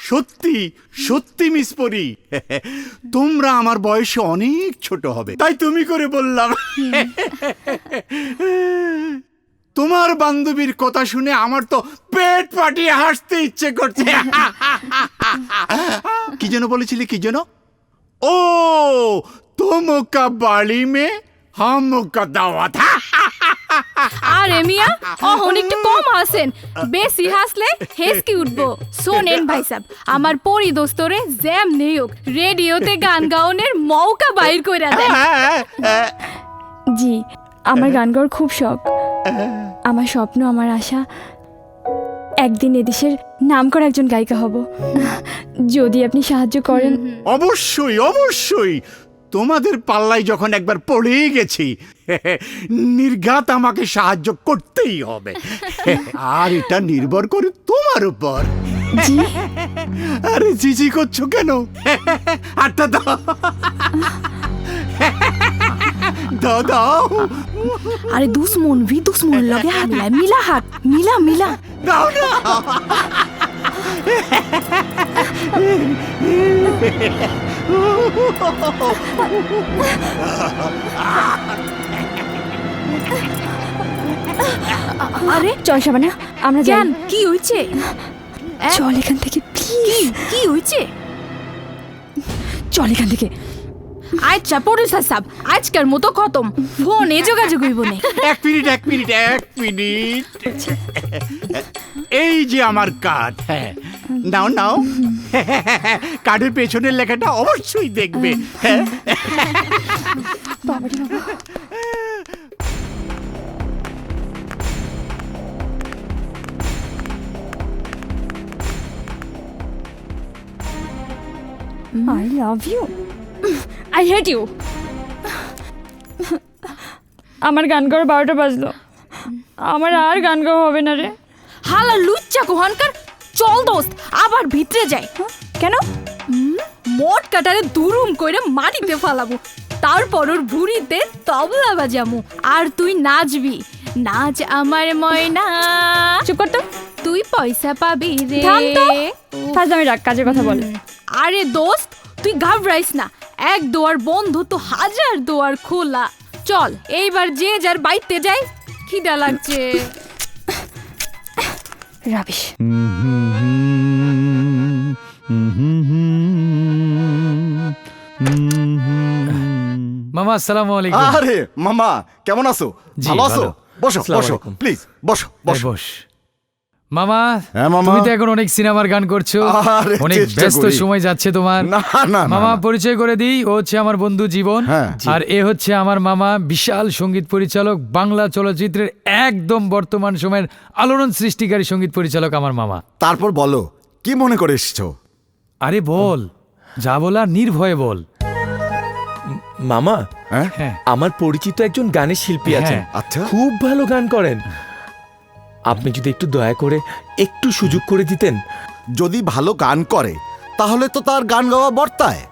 সত্যি সত্যি মিস পরি, তোমরা আমার বয়সে অনেক ছোট হবে, তাই তুমি করে বললাম। তোমার বান্ধবীর কথা শুনে আমার তো পেট ফাটিয়ে হাসতে ইচ্ছে করছে। কি যেন বলেছিলি, কি যেন? ও তোমকা বাড়ি মে হামকা দাওয়াত। আরে মিয়া অহন একটু কম হাসেন, বেশি হাসলে হেসকি উঠবো। শোনেন ভাই সাহেব, আমার পরি দোস্তরে জ্যাম নেই হোক রেডিওতে গান গাওনের মৌকা বাইর কইরা দেন। জি, আমার গান গাওয়ার খুব শখ। আমার স্বপ্ন, আমার আশা একদিন এদেশের নামকরা একজন গায়িকা হব। যদি আপনি সাহায্য করেন। অবশ্যই অবশ্যই, তোমাদের পাল্লায় যখন একবার পড়েই গেছি, নির্ঘাত আমাকে সাহায্য করতেই হবে। আর এটা নির্ভর করে তোমার উপর। জি। আরে জিজি করছো কেন? হাতটা দাও, দাও দাও। আরে দুশ্মন ভি দুশ্মন লগে হাত মিলা, মিলা হাত মিলা মিলা দাও না। আরে চল শাবানা, আমরা কেন যাই। কি হইছে? চল এখান থেকে প্লিজ। কি হইছে? চল এখান থেকে। আচ্ছা প্রডিউসার সাহেব, আজকের মতো খতম, ফোনে যোগাযোগ হইব না। এক মিনিট এক মিনিট এক মিনিট, এই যে আমার কার্ড। হ্যাঁ নাও নাও, কার্ডের পেছনের লেখাটা অবশ্যই দেখবে। হ্যাঁ বাবারে বাবা। I love you. I hate you. আমার গান গাওয়ার 12টা বাজলো, আমার আর গান গাওয়া হবে না রে। হালা লুচ্চা কোহানকার, চল দোস্ত আবার ভিতরে যাই। কেন? মোট কাটারে দুরুম কইরে মাটিতে ফালাবো, তারপর ওর ভুঁড়িতে তবলা বাজামু, আর তুই নাচবি। নাচ আমার ময়না। চুপ কর তো। তুই পয়সা পাবি রে। থাম তো। ফাজলামি রাখ, কাজের কথা বল। আরে দোস্ত তুই ঘাবড়াইস না, এক দোয়ার বন্ধু তো হাজার দোয়ার খোলা। চল এইবার যে যার বাইতে যাই, খিদা লাগছে। রাবিশ। মামা আসসালামু আলাইকুম। আরে মামা কেমন আছো? জি, ভালো আছো? ভালো। বসো আসসালামু বসো আলাইকুম। প্লিজ, বসো এই বসো। বস। মামা হ্যাঁ, মামা। তুমি তো এখন অনেক সিনেমার গান করছো, আরে, অনেক চেষ্টা ব্যস্ত করি। সময় যাচ্ছে তোমার। না না না, মামা না। পরিচয় করে দিই, ও হচ্ছে আমার বন্ধু জীবন, হ্যাঁ, জি। আর এ হচ্ছে আমার মামা, বিশাল সঙ্গীত পরিচালক, বাংলা চলচ্চিত্রের একদম বর্তমান সময়ের আলোড়ন সৃষ্টিকারী সঙ্গীত পরিচালক আমার মামা। তারপর বলো কি মনে করে এসছো? আরে বল, যা বলার নির্ভয়ে বল। মামা, হ্যাঁ হ্যাঁ আমার পরিচিত একজন গানের শিল্পী আছেন, হ্যাঁ। আচ্ছা। খুব ভালো গান করেন। আপনি যদি একটু দয়া করে একটু সুযোগ করে দিতেন। যদি ভালো গান করে তাহলে তো তার গান গাওয়া বর্তায়।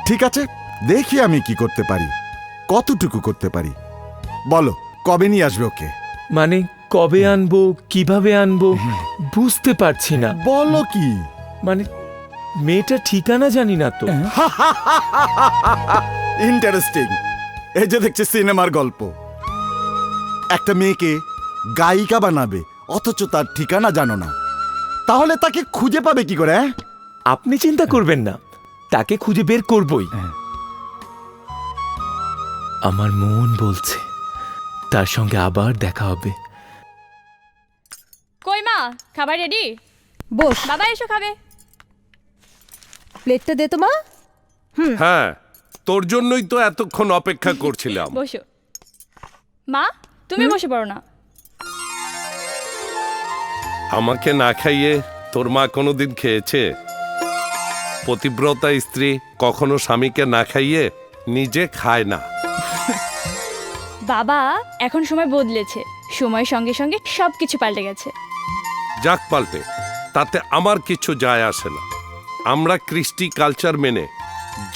ঠিক আছে, দেখি আমি কি করতে পারি, কতটুকু করতে পারি। বলো কবে নিয়ে আসবে ওকে? মানে কবে আনবো, কিভাবে আনবো বুঝতে পারছি না। বলো কি? মানে মেয়েটার ঠিকানা জানি না তো। ইন্টারেস্টিং। এই যে দেখছি সিনেমার গল্প, একটা মেয়েকে গায়িকা বানাবে অথচ তার ঠিকানা জানো না, তাহলে তাকে খুঁজে পাবে কি করে? আপনি চিন্তা করবেন না, তাকে খুঁজে বের করবই। আমার মন বলছে তার সঙ্গে আবার দেখা হবে। কই মা, খাবার রেডি? বস, বাবা এসো খাবে। প্লেটটা দে তো মা। হ্যাঁ, তোর জন্যই তো এতক্ষণ অপেক্ষা করছিলাম। বসো। মা তুমি বসে পড়ো না। আমাকে না খাইয়ে তোর মা কোনোদিন খেয়েছে? পতিব্রতা স্ত্রী কখনো স্বামীকে না খাইয়ে নিজে খায় না। বাবা এখন সময় বদলেছে, সময়ের সঙ্গে সঙ্গে সবকিছু পাল্টে গেছে। যাক পাল্টে, তাতে আমার কিছু যায় আসে না। আমরা কৃষ্টি কালচার মেনে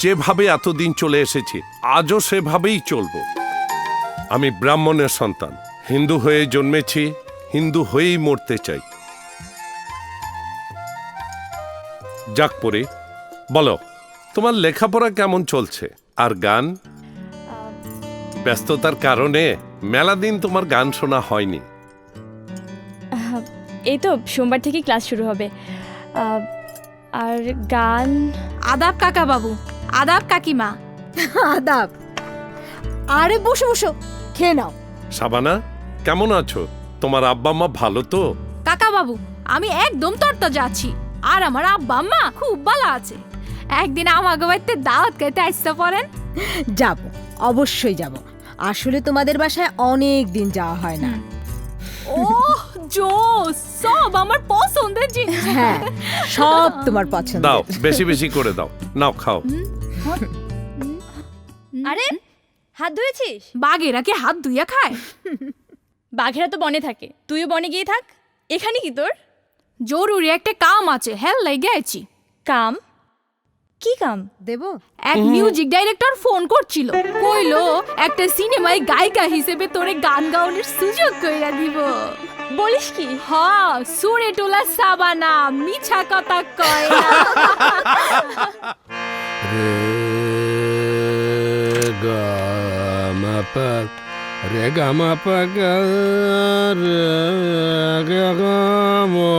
যেভাবে এতদিন চলে এসেছি, আজও সেভাবেই চলবো। আমি ব্রাহ্মণের সন্তান, হিন্দু হয়ে জন্মেছি, হিন্দু হয়েই মরতে চাই। যাক পরে বলো, তোমার লেখাপড়া কেমন চলছে? আর গান? ব্যস্ততার কারণে মেলা দিন তোমার গান শোনা হয়নি। এই তো সোমবার থেকে ক্লাস শুরু হবে। আর গান আদাব কাকা বাবু, আদাব কাকিমা। আদাব। আরে বসো বসো, খেয়ে নাও। শাবানা, কেমন আছো? তোমার আব্বা মা ভালো তো? কাকা বাবু, আমি একদম তরতাজা আছি। আর আমার আব্বা আম্মা খুব ভালো আছে। একদিন আমাকে বাড়িতে দাওয়াত খাইতে আসতে পারেন? যাব, অবশ্যই যাব। আসলে তোমাদের বাসায় অনেক দিন যাওয়া হয় না। ও জোস, সব আমার পছন্দের জিনিস। হ্যাঁ, সব তোমার পছন্দ। দাও, বেশি বেশি করে দাও। নাও, খাও। আরে হাত ধুয়েছিস? বাঘেরা কি হাত ধুইয়া খায়? বাঘেরা তো বনে থাকে, তুইও বনে গিয়ে থাক। এখানে কি তোর জরুরি একটা কাম আছে, হেল লাগে আছি। কাম? কি কাম? দেবো? এক মিউজিক ডাইরেক্টর ফোন করছিল, কইলো একটা সিনেমায় গায়িকা হিসেবে তোরে গান গাওয়ানোর সুযোগ কইরা দিব। বলিস কি? হ্যাঁ, সুরে টোলা সাবানা, মিছা কথা কয় না। রে গা মা পা গা রে গা মা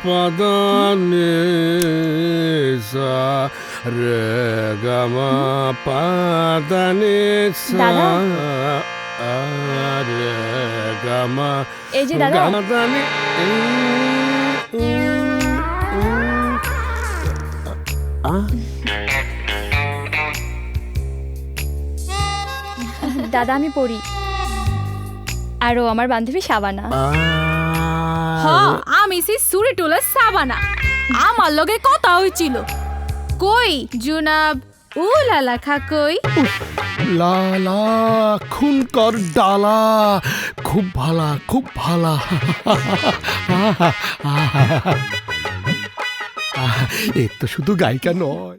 পা দা নি সা রে গা মা পা দা নি সা দাদা। রে গা মা এই যে দাদা, গা মা দা নি দাদা আমি পড়ি। আরও আমার বান্ধবী শাবানা। হ্যাঁ, আমি সেই সুরে টোলা সাবানা। আমার লগে কথা হইছিল। কই জুনাব উলালা খা কই? লালা খুনকর ডালা, খুব ভালা, খুব ভালা। এ তো শুধু গায়িকা নয়।